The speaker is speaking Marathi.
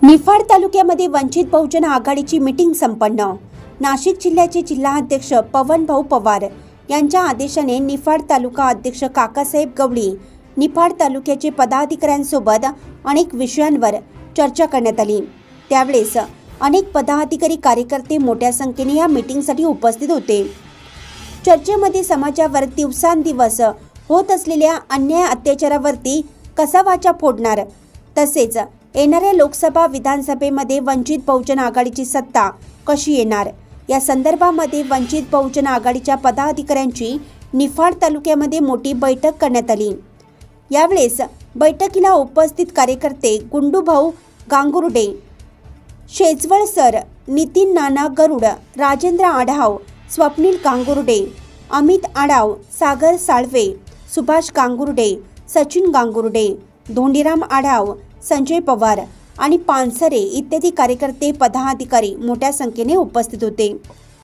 निफाड तालुक्यामध्ये वंचित बहुजन आघाडीची मीटिंग संपन्न। नाशिक जिल्ह्याचे जिल्हाध्यक्ष पवनभाऊ पवार यांच्या आदेशाने निफाड तालुका अध्यक्ष काकासाहेब गवळी निफाड तालुक्याचे पदाधिकाऱ्यांसोबत अनेक विषयांवर चर्चा करण्यात आली। त्यावेळेस अनेक पदाधिकारी कार्यकर्ते मोठ्या संख्येने या मीटिंगसाठी उपस्थित होते। चर्चेमध्ये समाजावर दिवसांदिवस होत असलेल्या अन्याय अत्याचारावरती कसा वाचा फोडणार, तसेच येणाऱ्या लोकसभा विधानसभेमध्ये वंचित बहुजन आघाडीची सत्ता कशी येणार या संदर्भामध्ये वंचित बहुजन आघाडीच्या पदाधिकाऱ्यांची निफाड तालुक्यामध्ये मोठी बैठक करण्यात आली। यावेळेस बैठकीला उपस्थित कार्यकर्ते गुंडूभाऊ गांगुर्डे, शेजवळ सर, नितीन नाना गरुड, राजेंद्र आढाव, स्वप्नील गांगुर्डे, अमित आढाव, सागर साळवे, सुभाष गांगुर्डे, सचिन गांगुर्डे, धोंडीराम आढाव, संजय पवार आणि पानसरे इत्यादी कार्यकर्ते पदाधिकारी मोठ्या संख्येने उपस्थित होते।